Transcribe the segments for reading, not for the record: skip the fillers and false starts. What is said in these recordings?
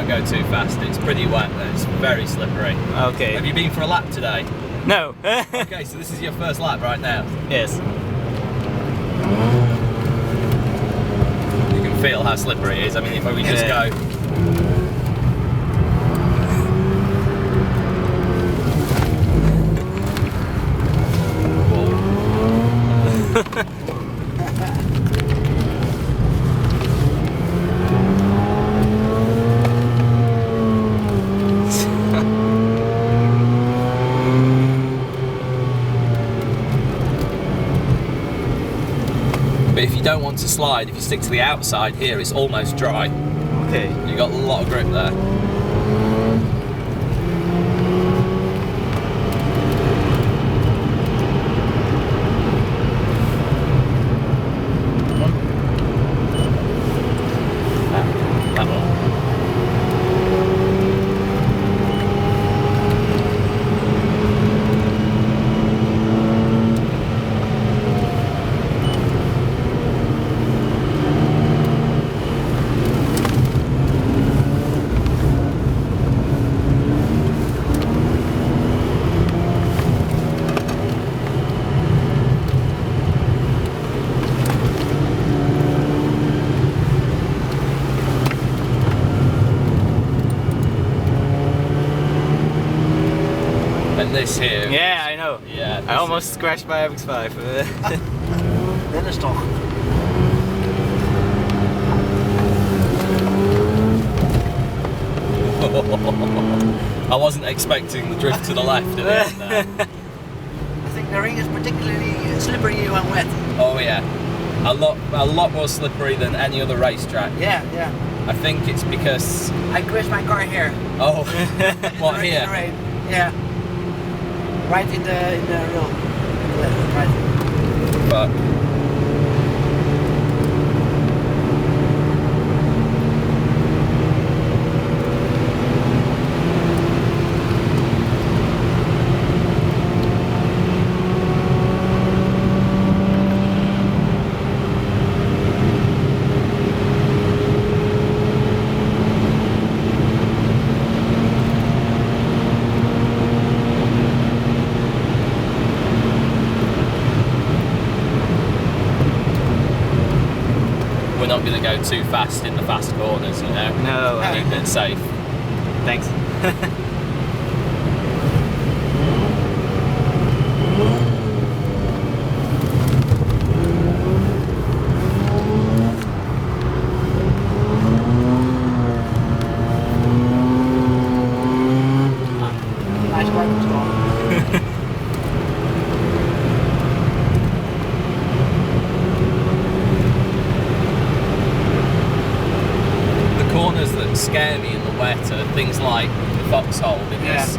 don't go too fast. It's pretty wet and it's very slippery. Okay. Have you been for a lap today? No. Okay, so this is your first lap right now. Yes. You can feel how slippery it is. I mean, if we just go. But if you don't want to slide, if you stick to the outside here, it's almost dry. Okay. You've got a lot of grip there. That one. This here. Yeah, I know. Yeah. I almost scratched my RX-8. Dat is toch. I wasn't expecting the drift to the left at the end there. I think the ring is particularly slippery when wet. Oh yeah, a lot more slippery than any other racetrack. Yeah, yeah. I think it's because. I crashed my car here. Oh, what Right here? in the rain. Yeah. Right in the rail. Right. But we're not going to go too fast in the fast corners, you know. No. Keep it safe. Thanks. Nice work as well. Corners that scare me in the wet are things like the foxhole, because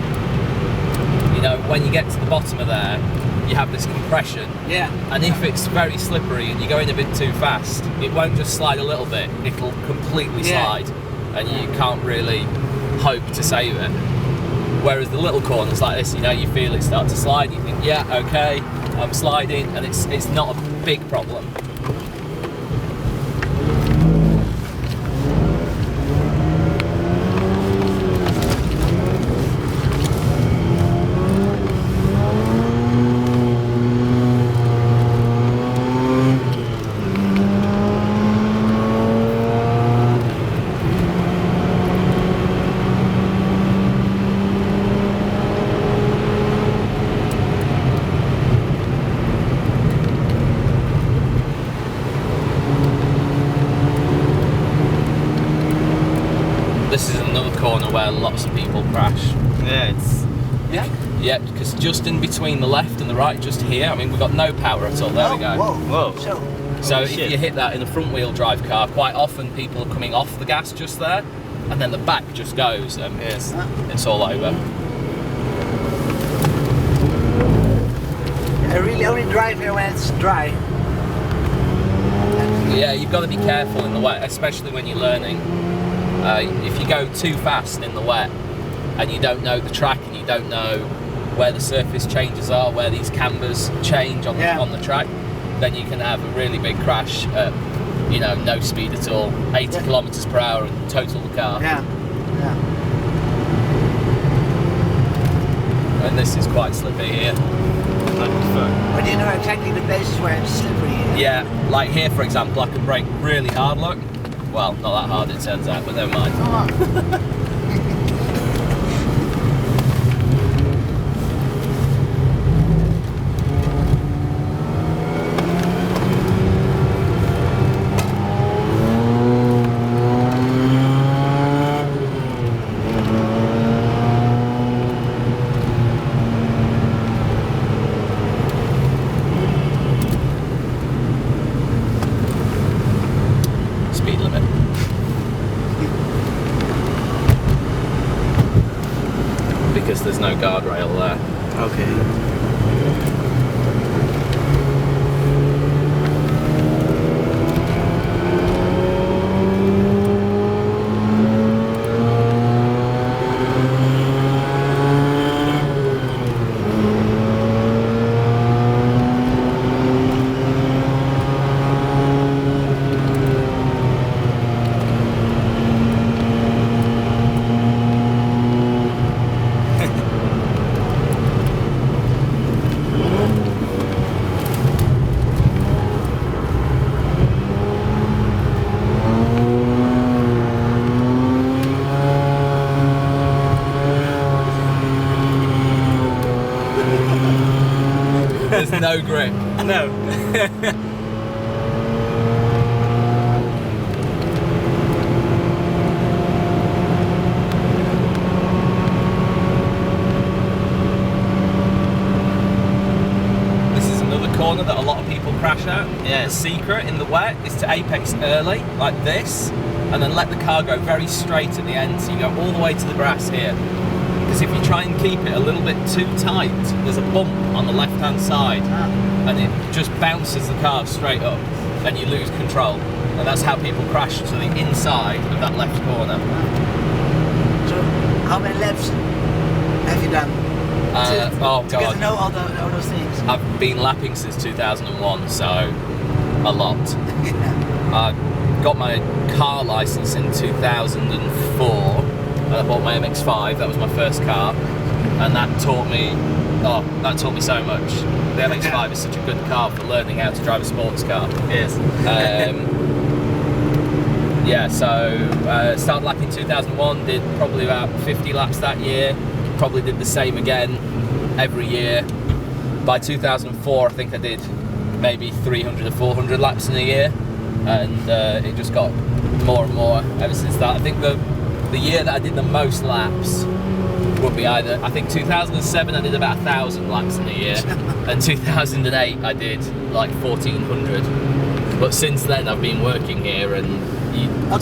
you know, when you get to the bottom of there, you have this compression, and if it's very slippery and you're going a bit too fast, it won't just slide a little bit, it'll completely slide, and you can't really hope to save it. Whereas the little corners like this, you know, you feel it start to slide, you think, yeah, okay, I'm sliding, and it's not a big problem. This is another corner where lots of people crash. Yeah, it's. Yeah, because just in between the left and the right, just here, I mean, we've got no power at all. There we go. Whoa. Whoa. So if you hit that in a front wheel drive car, quite often people are coming off the gas just there, and then the back just goes, and it's all over. I really only drive here when it's dry. Yeah, you've got to be careful in the wet, especially when you're learning. If you go too fast in the wet and you don't know the track and you don't know where the surface changes are, where these cambers change on the track, then you can have a really big crash at, you know, no speed at all, 80 kilometers per hour, and total the car. Yeah. and this is quite slippy here. But you know exactly the places where it's slippery. Yeah, like here for example, I can brake really hard, look. Well, not that hard it turns out, but never mind. Speed limit. Because there's no guardrail there. Okay. There's no grip. No. This is another corner that a lot of people crash at. Yes. The secret in the wet is to apex early, like this, and then let the car go very straight at the end, so you go all the way to the grass here. Because if you try and keep it a little bit too tight, there's a bump on the left-hand side, and it just bounces the car straight up, and you lose control. And that's how people crash to the inside of that left corner. So, how many laps have you done? Oh To get God. to know all those things. I've been lapping since 2001, so a lot. I got my car license in 2004, and I bought my MX-5. That was my first car, and that taught me so much. The MX-5 is such a good car for learning how to drive a sports car. Yes. Yeah, so started lapping in 2001, did probably about 50 laps that year, probably did the same again every year. By 2004, I think I did maybe 300 or 400 laps in a year, and it just got more and more ever since that. I think the year that I did the most laps would be either, I think 2007 I did about 1,000 laps in a year, and 2008 I did like 1,400. But since then I've been working here, and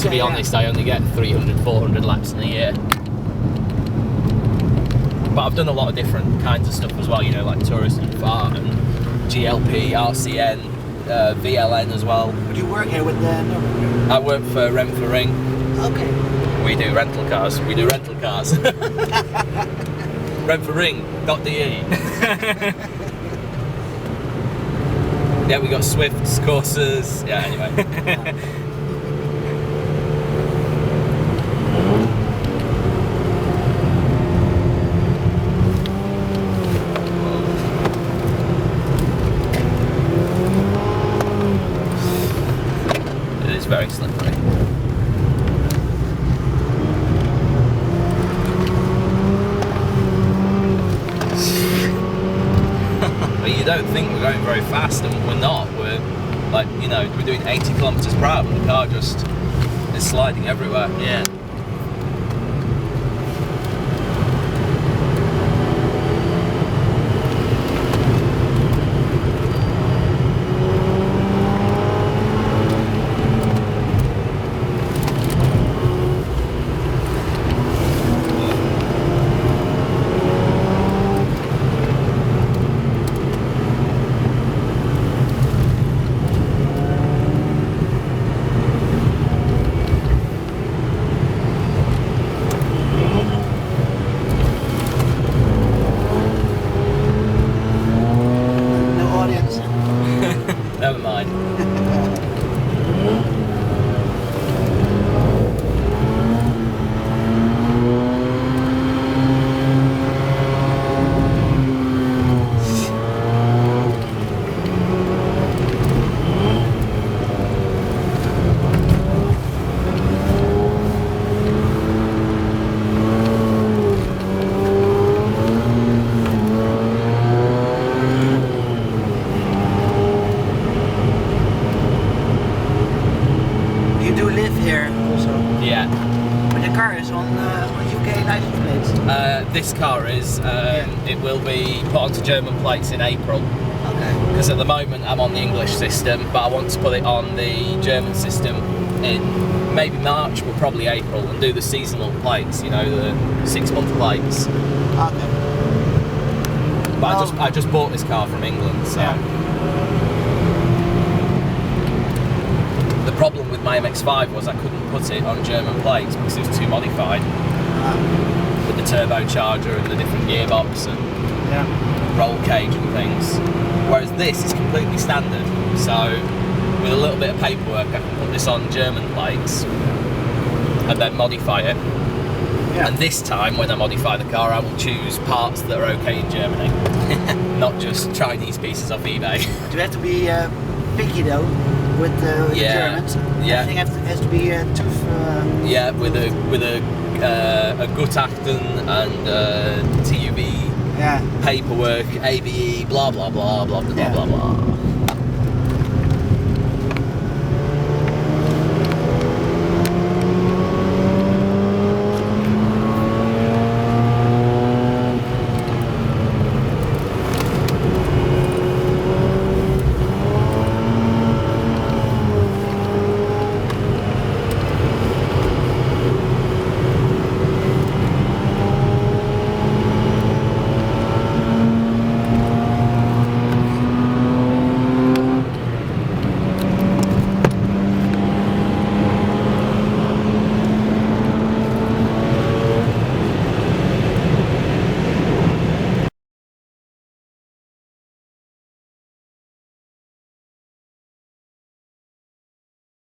to be honest, I only get 300, 400 laps in a year. But I've done a lot of different kinds of stuff as well, you know, like tourist and farm, and GLP, RCN, VLN as well. But you work here with the... I work for Rent for Ring. Okay. We do rental cars. We do rental cars. Rentforring.de. Yeah, we got Swifts, Corsas. Yeah, anyway. It is very slippery. But you don't think we're going very fast, and we're not. We're like, you know, we're doing 80 kilometers per hour, but the car just is sliding everywhere. Yeah. UK license plates? This car is. It will be put onto German plates in April. Okay. Because at the moment I'm on the English system, but I want to put it on the German system in maybe March, but probably April, and do the seasonal plates, you know, the 6-month plates. Okay. But I just bought this car from England, so. Yeah. The problem with my MX-5 was I couldn't put it on German plates because it was too modified. With the turbocharger and the different gearbox and roll cage and things. Whereas this is completely standard, so with a little bit of paperwork I can put this on German plates and then modify it. Yeah. And this time when I modify the car I will choose parts that are okay in Germany, not just Chinese pieces off eBay. Do you have to be picky though with the Germans? Yeah. Everything has to be tough. Yeah, with a Gutachten and TUV paperwork, ABE, blah blah blah blah blah blah blah blah.